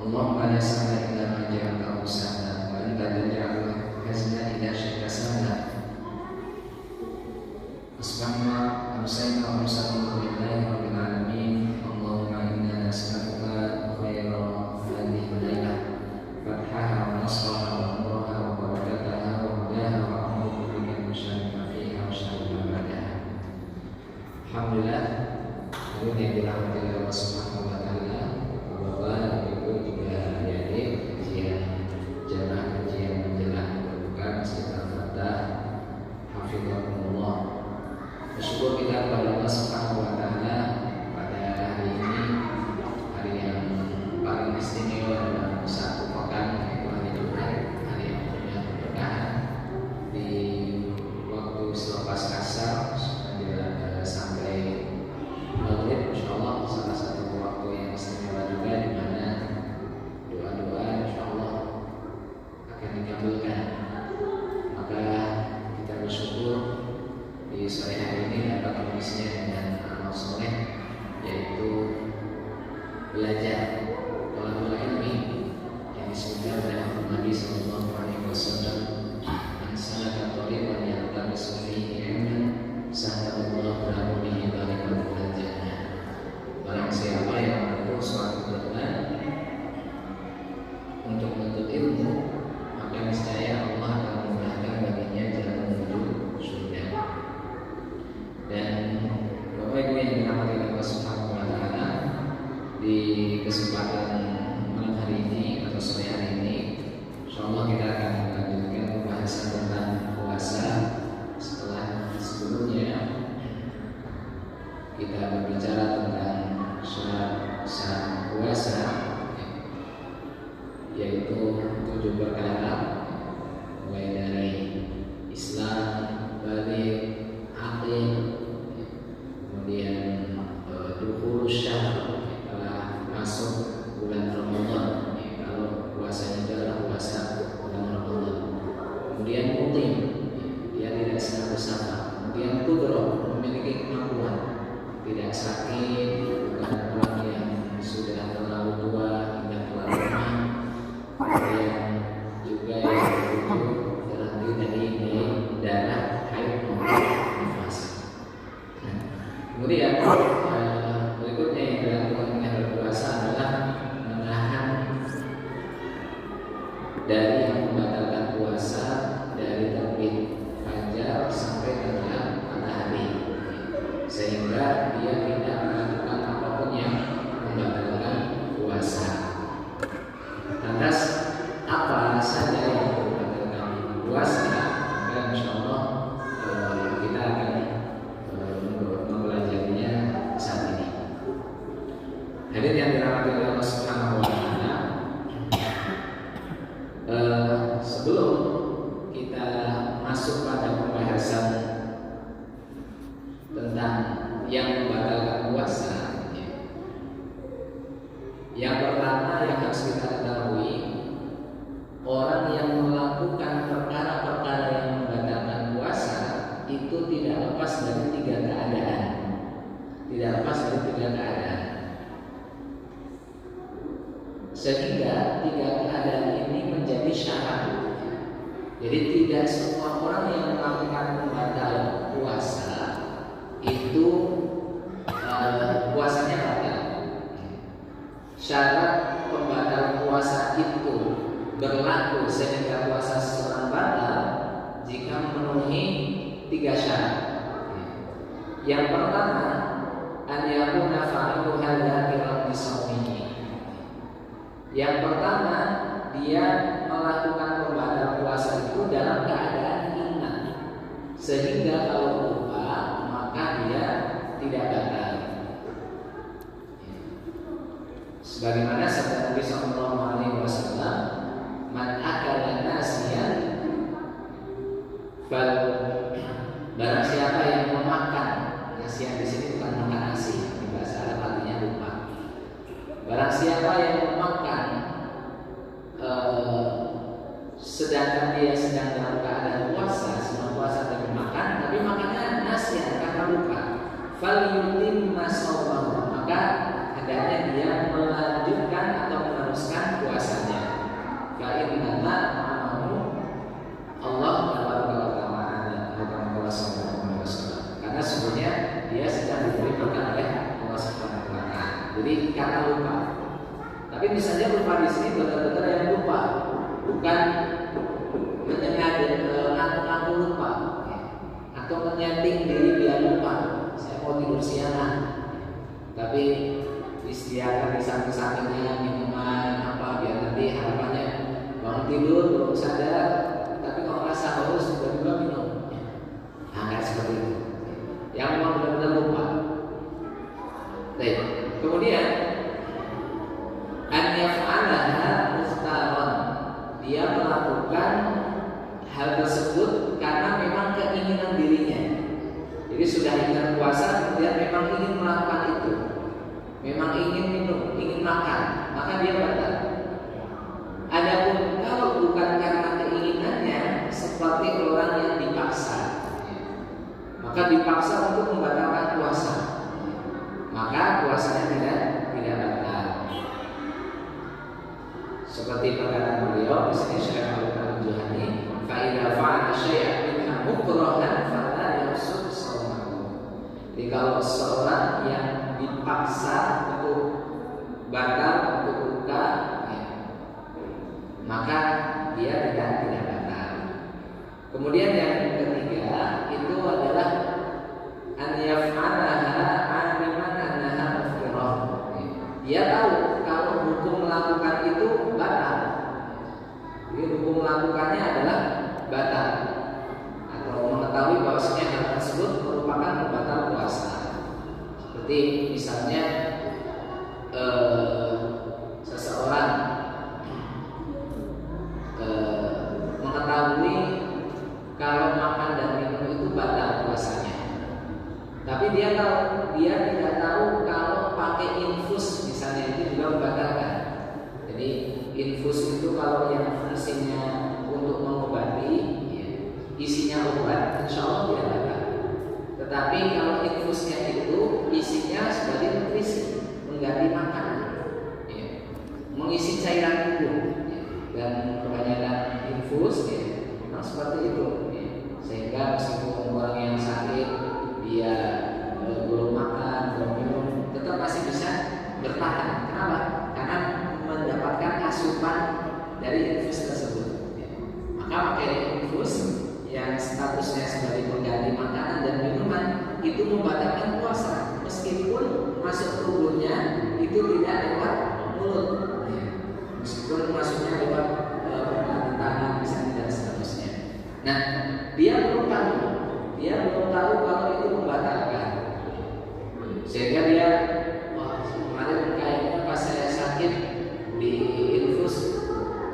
Allahumma la sahla illa ma ja'altahu sahla wa anta taj'alul hazna idza syi'ta sahla. Asbahna amsayna wa amsayna billahi rabbil alamin. Allahumma inna nas'aluka khairal hadhihi al-lailah fathaha wa nasraha wa nuraha wa barakataha wa hudaha wa a'udzu bika min syarri ma fiha wa syarri ma ba'daha. Alhamdulillah, ini yang dirahmati oleh Allah Subhanahu wa taala. Bapak, Ibu, juga adik-adik kajian jamaah kajian menjelang berbuka Masjid Al-Fatah, hafizahumullah. Bersyukur kita kepada Allah Subhanahu wa taala pada hari ini, hari yang paling istimewa dalam satu pekan, yaitu hari Jumat, hari yang punya keberkahan. Di waktu selepas asar sampai maghrib, insyaallah salah satu waktu yang istimewa juga, di mana doa-doa insyaallah akan dikabulkan. Maka kita bersyukur di sore hari ini dapat mengisinya dengan amal soleh, yaitu belajar talabul ilmi yang disebutkan oleh Nabi Sallallahu Alaihi Wasallam, "Man salaka thariqan yaltamisu fihi ilman sahhalallahu lahu bihi thariqan ilal jannah." Barang siapa yang menempuh suatu jalan untuk menuntut ilmu, maka niscaya Allah akan memudahkan baginya jalan menuju surga. Dan Bapak Ibu yang dirahmati Allah Subhanahu wa taala, di kesempatan malam hari ini atau sore hari ini, insyaallah kita akan melanjutkan pembahasan tentang puasa setelah sebelumnya kita berbicara tentang syarat puasa, yaitu 7 perkara, mulai dari Islam, balik, aqil, kemudian dukhul syahr, telah masuk bulan Ramadan, kalau puasanya adalah puasa bulan Ramadan. Kemudian mutim, dia tidak sedang bersama. Kemudian kudro, memiliki kemampuan, tidak sakit, bukan orang yang sudah terlalu tua hingga terlalu lemah. Kemudian juga yang ketujuh terdiri dari darah haid maupun nifas. Kemudian berikutnya yang dilakukan dengan berpuasa adalah menahan dari yang membatalkan puasa dari terbit fajar sampai tenggelam matahari, sehingga dia tidak melakukan apapun yang membatalkan puasa. Lantas apa saja yang membatalkan puasa? Maka insyaallah kita akan mempelajarinya saat ini. Hadirin yang dirahmati oleh Allah Subhanahu wa taala, sebelum kita masuk pada pembahasan tentang yang membatalkan puasa, yang pertama yang harus kita ketahui, orang yang melakukan perkara-perkara yang membatalkan puasa itu tidak lepas dari 3 keadaan. Tidak lepas dari 3 keadaan. Sehingga 3 keadaan ini menjadi syarat. Jadi tidak semua orang yang melakukan pembatal puasa itu puasanya batal. Syarat pembatal puasa itu berlaku sehingga puasa seseorang batal jika memenuhi 3 syarat. Yang pertama, an yakuna fa'iluha dzakiran bi shaumihi. Yang pertama, dia melakukan pembatal puasa itu dalam keadaan ingat, sehingga kalau lupa maka dia tidak batal. Sebagaimana sabda Nabi Sallallahu Alaihi Wasallam, "Man akala nasiyan, barang siapa yang memakan nasiyan." Di sini bukan makan nasi, di bahasa Arab artinya lupa. Barang siapa yang memakan sedangkan dia sedang dalam keadaan puasa, sedang puasa tapi makan, tapi makannya nasiyan karena lupa, falyutimma shaumahu, maka hendaknya dia melanjutkan atau meneruskan Tapi misalnya lupa di sini benar-benar yang lupa, bukan ngaku-ngaku lupa, ya. Atau menyeting diri biar lupa. Saya mau tidur siang, tapi disediakan di samping-sampingnya minuman apa biar nanti harapannya bangun tidur belum sadar, tapi kalau nggak sahur tiba-tiba minum. Nah, nggak seperti itu. Yang memang benar-benar lupa. Baik. Kemudian an yaf'alaha mukhtaran, dia melakukan hal tersebut karena memang keinginan dirinya. Jadi sudah ingat puasa, kemudian memang ingin melakukan itu, memang ingin minum, ingin makan, maka dia batal. Adapun kalau bukan karena keinginannya, seperti orang yang dipaksa, maka dipaksa untuk membatalkan puasa, maka puasanya tidak batal. Seperti perkataan beliau di sini Syekh Al-Juhani, fa idza fa'ala syai'an minha mukrahan fala yusud shaumahu. Jadi kalau seorang yang dipaksa untuk batal, untuk buka, ya, maka dia tidak batal. Kemudian yang ketiga itu adalah an yaf'alaha 'aliman annaha muftirah. Dia tahu kalau hukum melakukan itu batal. Jadi hukum melakukannya adalah batal, atau mengetahui bahwasanya hal tersebut merupakan pembatal puasa. Seperti misalnya seseorang mengetahui kalau makan dan minum itu batal puasanya, tapi dia tidak tahu kalau pakai infus misalnya itu juga membatalkan. Jadi infus itu kalau yang fungsinya untuk mengobati, ya, isinya obat, insya Allah tidak batal. Tetapi kalau infusnya itu isinya sebagai nutrisi, mengganti makanan, ya, mengisi cairan tubuh, ya, dan kebanyakan infus, ya, memang seperti itu, ya. Sehingga meskipun orang yang sakit dia belum makan, belum minum, tetap masih bisa bertahan. Kenapa? Karena mendapatkan asupan dari infus tersebut, ya. Maka pakai infus yang statusnya sebagai pengganti makanan dan minuman itu membatalkan puasa, meskipun masuk tubuhnya itu tidak lewat mulut, ya. Meskipun masuknya lewat permukaan tangan misalnya dan seterusnya. Nah, dia belum tahu kalau itu membatalkan, sehingga dia kemarin kayaknya pas saya sakit di infus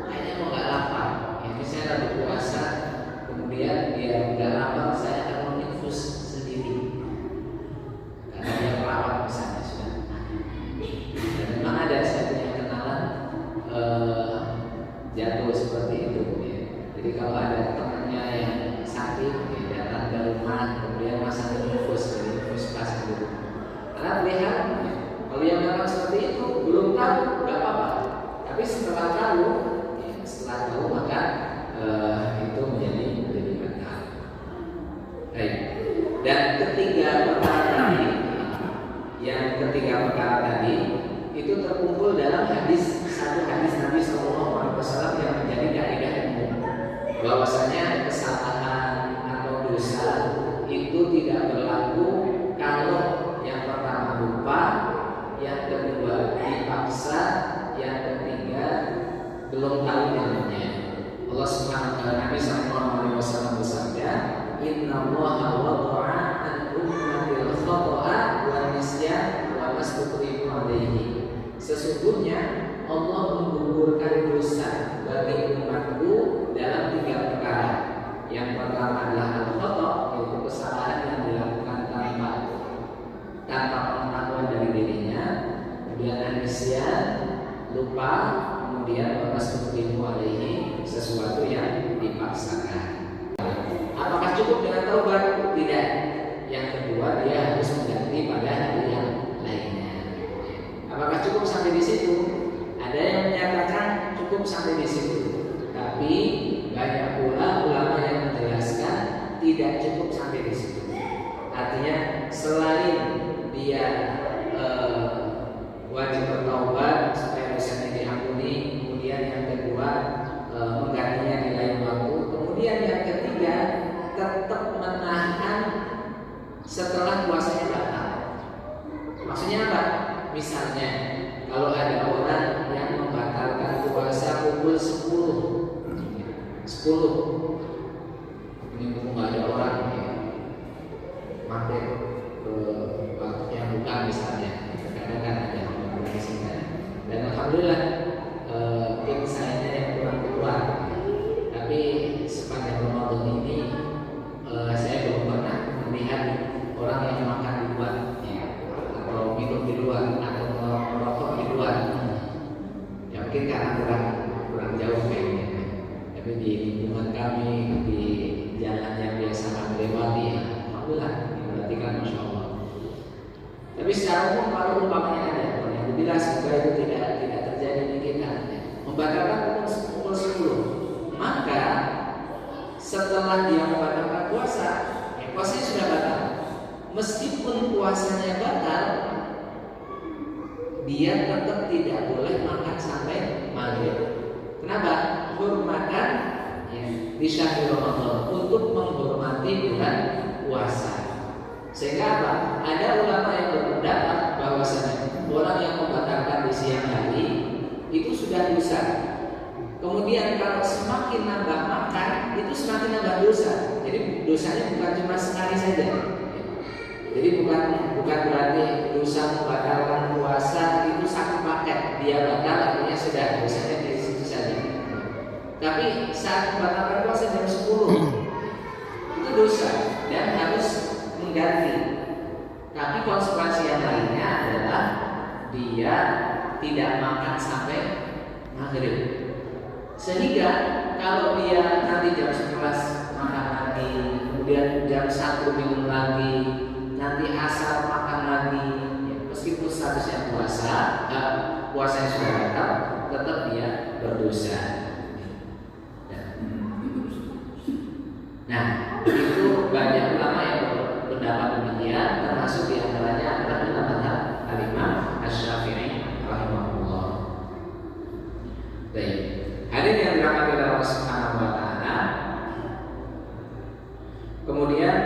kayaknya mau nggak lapar, ini saya lagi puasa, kemudian dia nggak lapar, saya akan menginfus sendiri karena dia perawat misalnya sudah. Dan memang ada, saya punya kenalan jatuh seperti itu, ya. Jadi kalau ada temannya yang sakit, ya, datang ke rumah kemudian masang infus, jadi infus pas dulu. Karena melihat, ya, kalau yang orang seperti itu belum tahu nggak apa-apa, tapi setelah tahu maka itu menjadi batal. Baik. Dan ketiga perkara tadi itu terkumpul dalam satu hadis Nabi SAW yang menjadi kaidah umum, bahwasanya kesalahan atau dosa itu tidak berlaku kalau yang pertama lupa, yang kedua dipaksa, yang ketiga belum tahu ilmunya. Allah Subhanahu wa taala, Nabi sallallahu alaihi wasallam bersabda, "Innallaha wada'a an ummatil khata'a wan nisyan wa mastukrihu alaihi." Sesungguhnya Allah menggugurkan dosa bagi umatku dalam 3 perkara. Yang pertama adalah al-khata', yaitu kesalahan yang dilakukan tanpa pengetahuan dari dirinya. Kemudian an-nisyan, lupa. Kemudian mastukrihu alaihi, sesuatu yang dipaksakan. Apakah cukup dengan taubat? Tidak. Yang kedua, dia harus mengganti pada hari yang lainnya. Apakah cukup sampai di situ? Ada yang menyatakan cukup sampai di situ, tapi banyak pula ulama yang menjelaskan tidak cukup sampai di situ. Artinya selain dia wajib bertaubat supaya dosanya dihapus, ini mumpung nggak ada orang ya, mampir ke waktu yang bukan misalnya, kadang kan ada yang di sini. Dan alhamdulillah tim saya yang kurang keluar, tapi sepanjang Ramadan ini saya belum pernah melihat orang yang makan di luar ya, atau minum di luar atau merokok di luar. Ya mungkin karena kurang jauh kayaknya. Tapi di lingkungan kami, di jalan yang biasa kami lewati, alhamdulillah, berarti kan masya Allah. Tapi secara umum kalau umpamanya ada, yang dibilang semoga itu tidak terjadi di kita, membatalkan pukul 10, maka setelah dia membatalkan puasa, puasanya sudah batal. Meskipun puasanya batal, dia tetap tidak boleh makan sampai maghrib. Kenapa? Hormatan di syahr Ramadan, untuk menghormati bulan puasa. Sehingga apa? Ada ulama yang berpendapat bahwasanya orang yang membatalkan di siang hari itu sudah dosa. Kemudian kalau semakin nambah makan, itu semakin nambah dosa. Jadi dosanya bukan cuma sekali saja. Jadi bukan berarti dosa membatalkan puasa itu satu paket. Dia batal artinya sudah dosanya dari situ saja. Tapi saat membatalkan puasa jam 10 itu dosa dan harus mengganti. Tapi konsekuensi yang lainnya adalah dia tidak makan sampai maghrib. Sehingga kalau dia nanti jam 11 makan lagi, kemudian jam 1 minum lagi, nanti asar makan lagi, ya, meskipun statusnya puasanya sudah batal, tetap dia berdosa. Nah, itu banyak ulama yang berpendapat demikian, termasuk diantaranya adalah mazhab Al-Imam Asy-Syafi'i rahimahullah. Baik. Hadirin yang dirahmati oleh Allah Subhanahu wa taala. Kemudian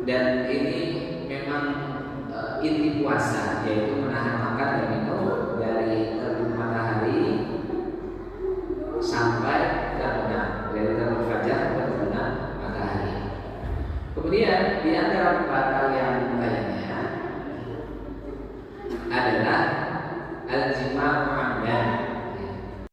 dan ini memang inti puasa, yaitu menahan makan dan minum dari terbit matahari sampai terbenam, dari terbit fajar sampai terbenam matahari. Kemudian di antara batal yang lainnya adalah